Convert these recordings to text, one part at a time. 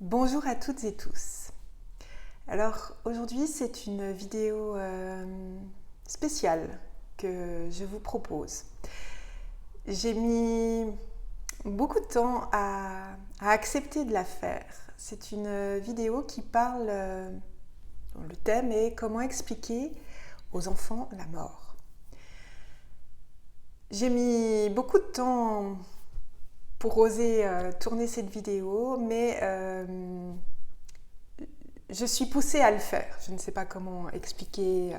Bonjour à toutes et tous. Alors aujourd'hui c'est une vidéo spéciale que je vous propose. J'ai mis beaucoup de temps à accepter de la faire. C'est une vidéo qui parle, le thème est comment expliquer aux enfants la mort. J'ai mis beaucoup de temps pour oser tourner cette vidéo, mais je suis poussée à le faire. Je ne sais pas comment expliquer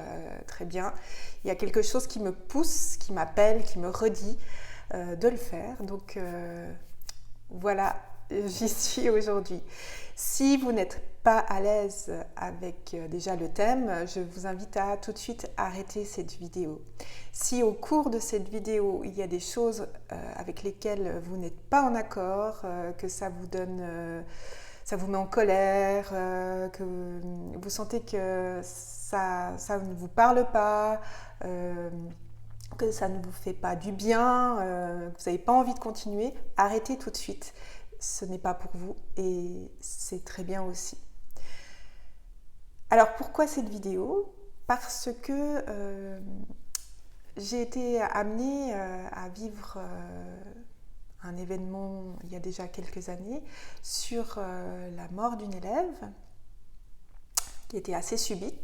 très bien. Il y a quelque chose qui me pousse, qui m'appelle, qui me redit de le faire. Donc voilà, j'y suis aujourd'hui. Si vous n'êtes pas à l'aise avec déjà le thème, je vous invite à tout de suite arrêter cette vidéo. Si au cours de cette vidéo, il y a des choses avec lesquelles vous n'êtes pas en accord, que ça vous donne... ça vous met en colère, que vous sentez que ça ne vous parle pas, que ça ne vous fait pas du bien, que vous n'avez pas envie de continuer, arrêtez tout de suite. Ce n'est pas pour vous et c'est très bien aussi. Alors pourquoi cette vidéo ? Parce que j'ai été amenée à vivre un événement il y a déjà quelques années sur la mort d'une élève qui était assez subite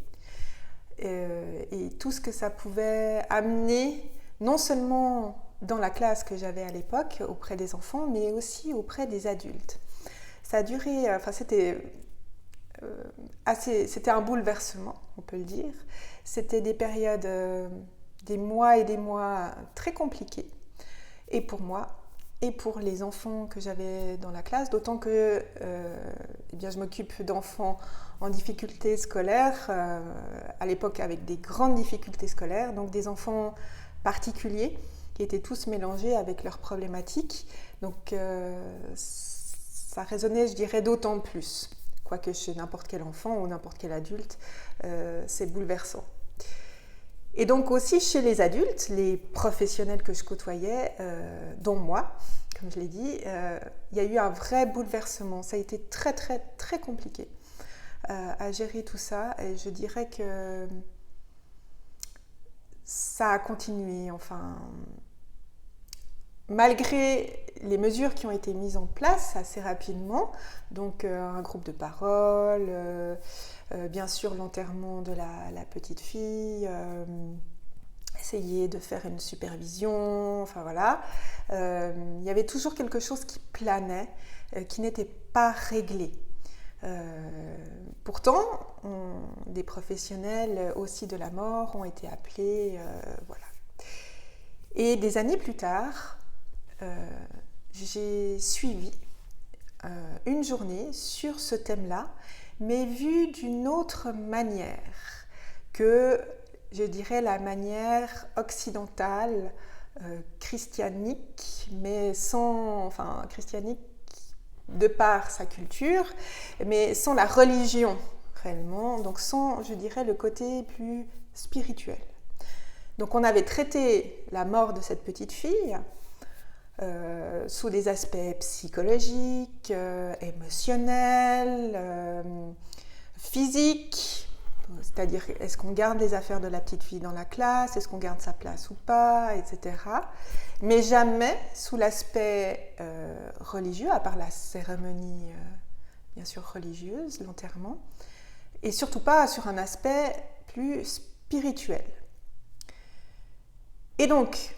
et tout ce que ça pouvait amener non seulement dans la classe que j'avais à l'époque auprès des enfants mais aussi auprès des adultes. Ça a duré, c'était un bouleversement, on peut le dire. C'était des périodes, des mois et des mois très compliqués et pour moi et pour les enfants que j'avais dans la classe, d'autant que je m'occupe d'enfants en difficulté scolaire, à l'époque avec des grandes difficultés scolaires, donc des enfants particuliers qui étaient tous mélangés avec leurs problématiques. Donc ça résonnait, je dirais, d'autant plus. Quoique chez n'importe quel enfant ou n'importe quel adulte, c'est bouleversant. Et donc aussi chez les adultes, les professionnels que je côtoyais, dont moi, comme je l'ai dit, il y a eu un vrai bouleversement. Ça a été très très très compliqué à gérer tout ça et je dirais que ça a continué. Enfin, malgré les mesures qui ont été mises en place assez rapidement, donc un groupe de parole, bien sûr l'enterrement de la petite fille, essayer de faire une supervision, enfin voilà, il y avait toujours quelque chose qui planait, qui n'était pas réglé. Pourtant, des professionnels aussi de la mort ont été appelés, voilà. Et des années plus tard, j'ai suivi une journée sur ce thème-là, mais vu d'une autre manière que, je dirais, la manière occidentale, christianique, mais sans, enfin, christianique de par sa culture, mais sans la religion réellement, donc sans, je dirais, le côté plus spirituel. Donc on avait traité la mort de cette petite fille sous des aspects psychologiques, émotionnels, physiques, c'est-à-dire est-ce qu'on garde les affaires de la petite fille dans la classe, est-ce qu'on garde sa place ou pas, etc. Mais jamais sous l'aspect religieux, à part la cérémonie bien sûr religieuse, l'enterrement, et surtout pas sur un aspect plus spirituel. Et donc,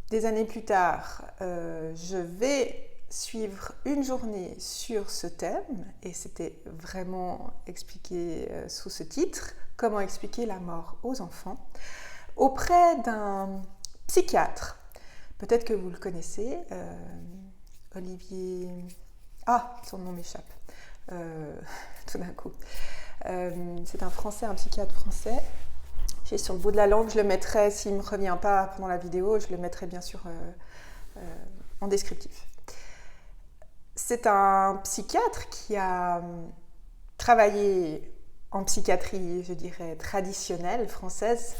des années plus tard, je vais suivre une journée sur ce thème, et c'était vraiment expliqué sous ce titre, comment expliquer la mort aux enfants, auprès d'un psychiatre. Peut-être que vous le connaissez, Olivier... Ah, son nom m'échappe, tout d'un coup. C'est un Français, un psychiatre français. J'ai sur le bout de la langue, je le mettrai, s'il ne me revient pas pendant la vidéo, je le mettrai bien sûr en descriptif. C'est un psychiatre qui a travaillé en psychiatrie, je dirais, traditionnelle, française,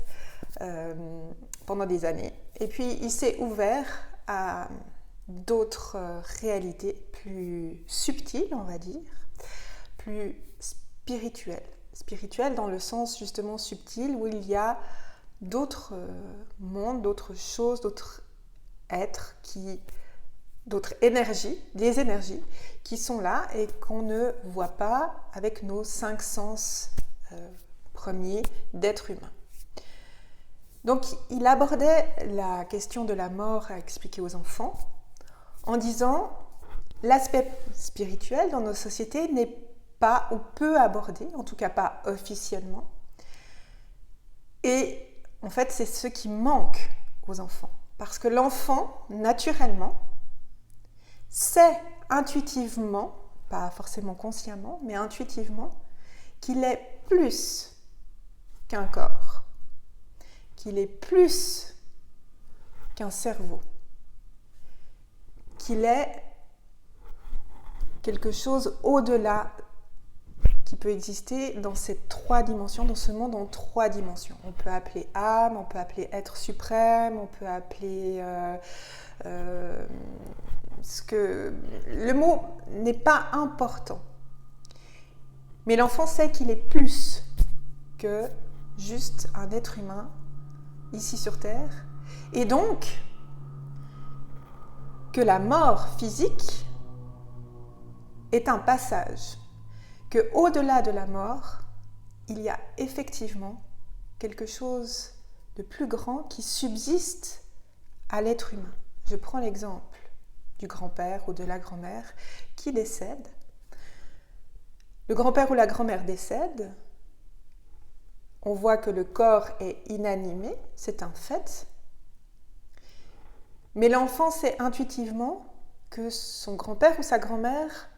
pendant des années. Et puis, il s'est ouvert à d'autres réalités plus subtiles, on va dire, plus spirituel. Spirituel dans le sens justement subtil où il y a d'autres mondes, d'autres choses, d'autres êtres, d'autres énergies, des énergies qui sont là et qu'on ne voit pas avec nos 5 sens premiers d'être humain. Donc il abordait la question de la mort à expliquer aux enfants en disant l'aspect spirituel dans nos sociétés n'est pas ou peu abordé, en tout cas pas officiellement. Et en fait, c'est ce qui manque aux enfants. Parce que l'enfant, naturellement, sait intuitivement, pas forcément consciemment, mais intuitivement, qu'il est plus qu'un corps, qu'il est plus qu'un cerveau, qu'il est quelque chose au-delà qui peut exister dans ces 3 dimensions, dans ce monde en 3 dimensions. On peut appeler âme, on peut appeler être suprême, on peut appeler le mot n'est pas important. Mais l'enfant sait qu'il est plus que juste un être humain ici sur Terre. Et donc, que la mort physique est un passage. Qu'au-delà de la mort, il y a effectivement quelque chose de plus grand qui subsiste à l'être humain. Je prends l'exemple du grand-père ou de la grand-mère qui décède. Le grand-père ou la grand-mère décède. On voit que le corps est inanimé, c'est un fait. Mais l'enfant sait intuitivement que son grand-père ou sa grand-mère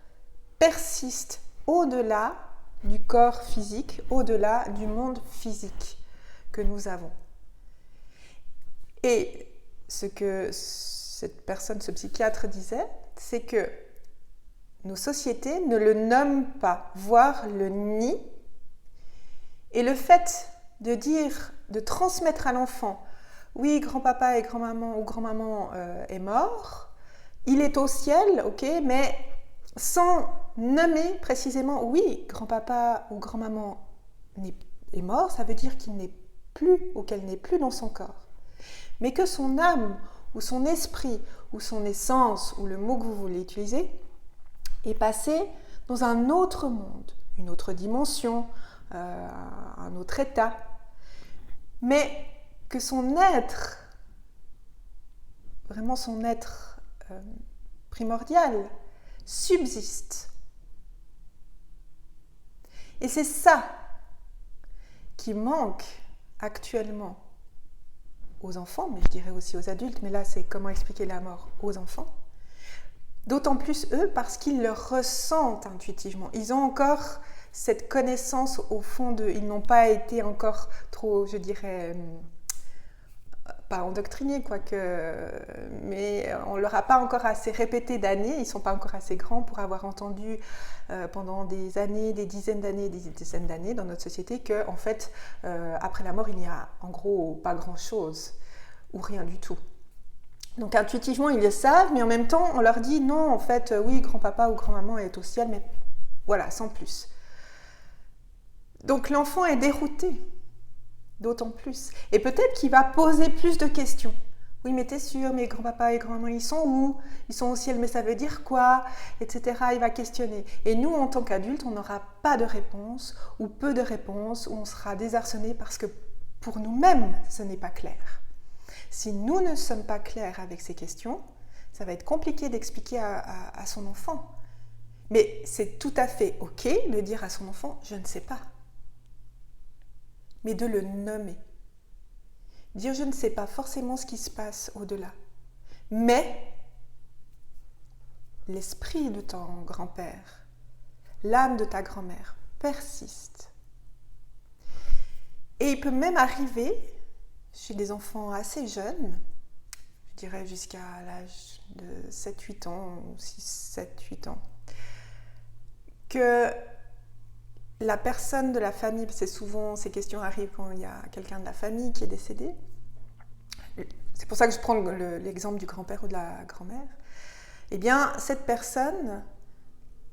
persiste au-delà du corps physique, au-delà du monde physique que nous avons. Et ce que cette personne, ce psychiatre disait, c'est que nos sociétés ne le nomment pas, voire le nient. Et le fait de dire, de transmettre à l'enfant, oui, grand-papa et grand-maman ou grand-maman est mort, il est au ciel, ok, mais sans nommer précisément, oui, grand-papa ou grand-maman est mort, ça veut dire qu'il n'est plus ou qu'elle n'est plus dans son corps. Mais que son âme ou son esprit ou son essence, ou le mot que vous voulez utiliser, est passé dans un autre monde, une autre dimension, un autre état. Mais que son être, vraiment son être primordial, subsiste. Et c'est ça qui manque actuellement aux enfants, mais je dirais aussi aux adultes, mais là c'est comment expliquer la mort aux enfants. D'autant plus eux parce qu'ils le ressentent intuitivement. Ils ont encore cette connaissance au fond d'eux. Ils n'ont pas été encore trop, je dirais, pas endoctrinés, quoique, mais on ne leur a pas encore assez répété d'années. Ils ne sont pas encore assez grands pour avoir entendu pendant des années, des dizaines d'années, des dizaines d'années dans notre société que, en fait, après la mort, il n'y a en gros pas grand-chose ou rien du tout. Donc intuitivement, ils le savent, mais en même temps, on leur dit non, en fait, oui, grand-papa ou grand-maman est au ciel, mais voilà, sans plus. Donc l'enfant est dérouté, d'autant plus. Et peut-être qu'il va poser plus de questions. Oui, mais t'es sûr, mes grand-papa et grand-maman, ils sont où? Ils sont au ciel, mais ça veut dire quoi? Etc. Il va questionner. Et nous, en tant qu'adultes, on n'aura pas de réponse, ou peu de réponses, ou on sera désarçonné parce que pour nous-mêmes, ce n'est pas clair. Si nous ne sommes pas clairs avec ces questions, ça va être compliqué d'expliquer à son enfant. Mais c'est tout à fait OK de dire à son enfant « je ne sais pas ». Mais de le nommer. Dire « je ne sais pas forcément ce qui se passe au-delà ». Mais l'esprit de ton grand-père, l'âme de ta grand-mère persiste. Et il peut même arriver chez des enfants assez jeunes, je dirais jusqu'à l'âge de 7-8 ans, ou 6-7-8 ans, que la personne de la famille, parce que souvent ces questions arrivent quand il y a quelqu'un de la famille qui est décédé, c'est pour ça que je prends l'exemple du grand-père ou de la grand-mère, eh bien cette personne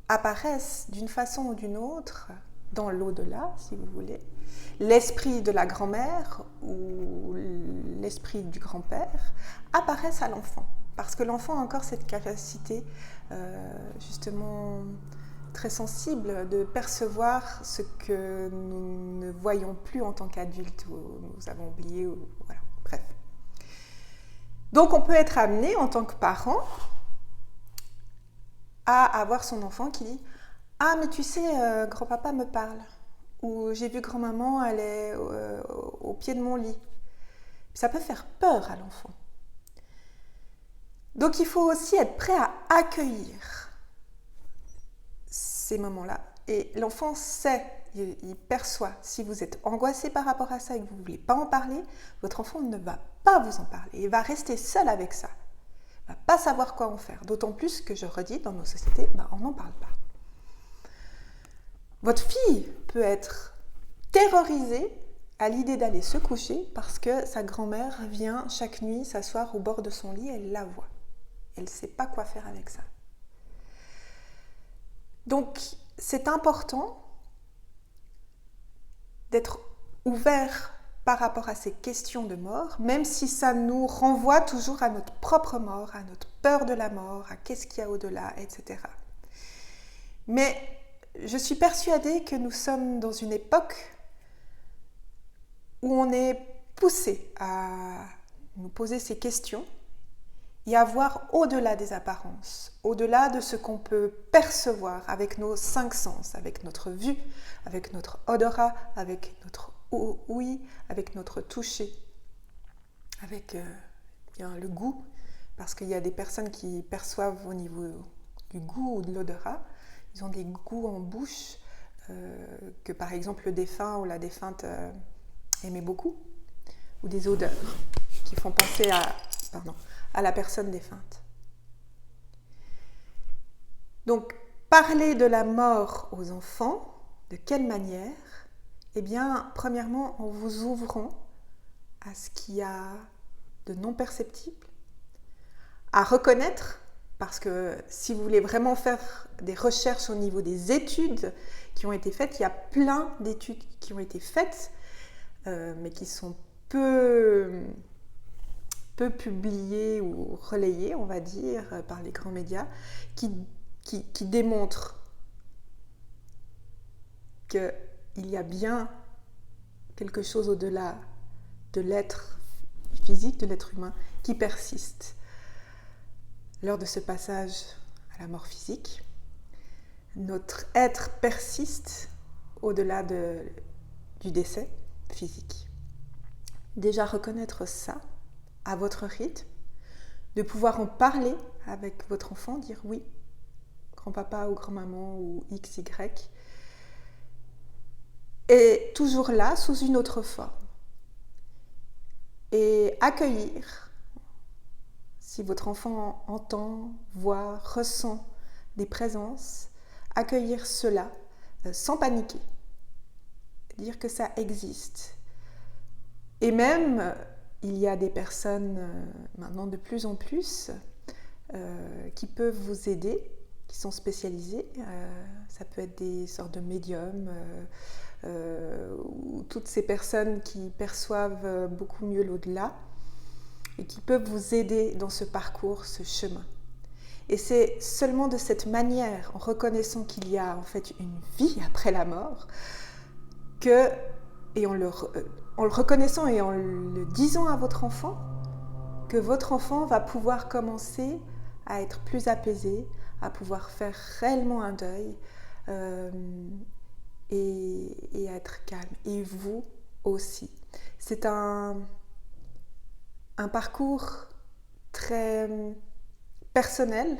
apparaissent d'une façon ou d'une autre dans l'au-delà, si vous voulez, l'esprit de la grand-mère ou l'esprit du grand-père apparaissent à l'enfant. Parce que l'enfant a encore cette capacité justement très sensible de percevoir ce que nous ne voyons plus en tant qu'adultes ou nous avons oublié. Voilà, bref. Donc on peut être amené en tant que parent à avoir son enfant qui dit « Ah mais tu sais, grand-papa me parle » ou « J'ai vu grand-maman, elle est au pied de mon lit ». Ça peut faire peur à l'enfant. Donc il faut aussi être prêt à accueillir ces moments-là. Et l'enfant sait, il perçoit, si vous êtes angoissé par rapport à ça et que vous ne voulez pas en parler, votre enfant ne va pas vous en parler. Il va rester seul avec ça. Il ne va pas savoir quoi en faire. D'autant plus que, je redis, dans nos sociétés, on n'en parle pas. Votre fille peut être terrorisée à l'idée d'aller se coucher parce que sa grand-mère vient chaque nuit s'asseoir au bord de son lit et elle la voit. Elle ne sait pas quoi faire avec ça. Donc, c'est important d'être ouvert par rapport à ces questions de mort, même si ça nous renvoie toujours à notre propre mort, à notre peur de la mort, à qu'est-ce qu'il y a au-delà, etc. Mais je suis persuadée que nous sommes dans une époque où on est poussé à nous poser ces questions et à voir au-delà des apparences, au-delà de ce qu'on peut percevoir avec nos 5 sens, avec notre vue, avec notre odorat, avec notre ouïe, avec notre toucher, avec le goût, parce qu'il y a des personnes qui perçoivent au niveau du goût ou de l'odorat, ils ont des goûts en bouche que par exemple le défunt ou la défunte aimait beaucoup, ou des odeurs qui font penser à la personne défunte. Donc, parler de la mort aux enfants, de quelle manière ? Eh bien, premièrement, en vous ouvrant à ce qu'il y a de non perceptible, à reconnaître, parce que si vous voulez vraiment faire des recherches au niveau des études qui ont été faites, il y a plein d'études qui ont été faites, mais qui sont peu publiées ou relayées, on va dire, par les grands médias, qui démontrent qu'il y a bien quelque chose au-delà de l'être physique, de l'être humain, qui persiste lors de ce passage à la mort physique. Notre être persiste au-delà du décès physique. Déjà reconnaître ça à votre rythme, de pouvoir en parler avec votre enfant, dire oui, grand-papa ou grand-maman ou X, Y, et toujours là, sous une autre forme. Et accueillir, si votre enfant entend, voit, ressent des présences, accueillir cela sans paniquer, dire que ça existe. Et même, il y a des personnes maintenant de plus en plus qui peuvent vous aider, qui sont spécialisées. Ça peut être des sortes de médiums ou toutes ces personnes qui perçoivent beaucoup mieux l'au-delà et qui peuvent vous aider dans ce parcours, ce chemin. Et c'est seulement de cette manière, en reconnaissant qu'il y a en fait une vie après la mort, et en le reconnaissant et en le disant à votre enfant, que votre enfant va pouvoir commencer à être plus apaisé, à pouvoir faire réellement un deuil et à être calme. Et vous aussi. C'est un parcours très personnel,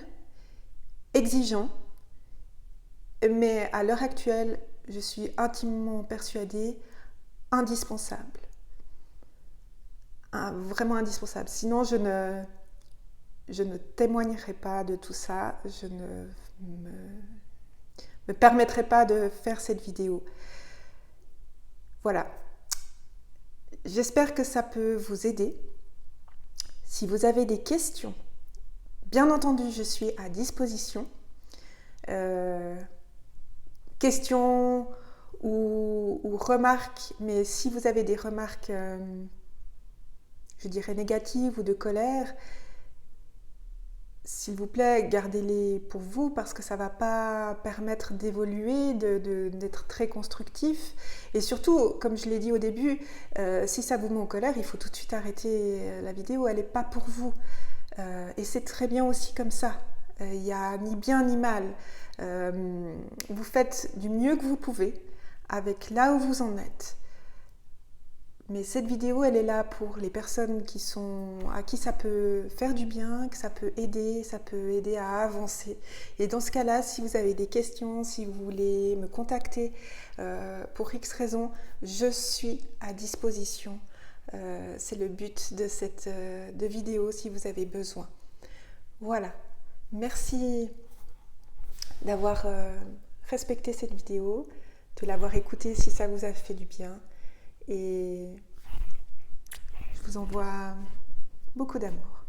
exigeant, mais à l'heure actuelle, je suis intimement persuadée, indispensable. Vraiment indispensable. Sinon, je ne témoignerai pas de tout ça, je ne me permettrai pas de faire cette vidéo. Voilà. J'espère que ça peut vous aider. Si vous avez des questions, bien entendu, je suis à disposition. questions ou remarques, mais si vous avez des remarques, je dirais négatives ou de colère, s'il vous plaît, gardez-les pour vous parce que ça ne va pas permettre d'évoluer, d'être très constructif. Et surtout, comme je l'ai dit au début, si ça vous met en colère, il faut tout de suite arrêter la vidéo, elle n'est pas pour vous. Et c'est très bien aussi comme ça. Il n'y a ni bien ni mal. Vous faites du mieux que vous pouvez avec là où vous en êtes. Mais cette vidéo, elle est là pour les personnes à qui ça peut faire du bien, que ça peut aider à avancer. Et dans ce cas-là, si vous avez des questions, si vous voulez me contacter pour X raisons, je suis à disposition. C'est le but de cette vidéo si vous avez besoin. Voilà. Merci d'avoir respecté cette vidéo, de l'avoir écoutée si ça vous a fait du bien. Et je vous envoie beaucoup d'amour.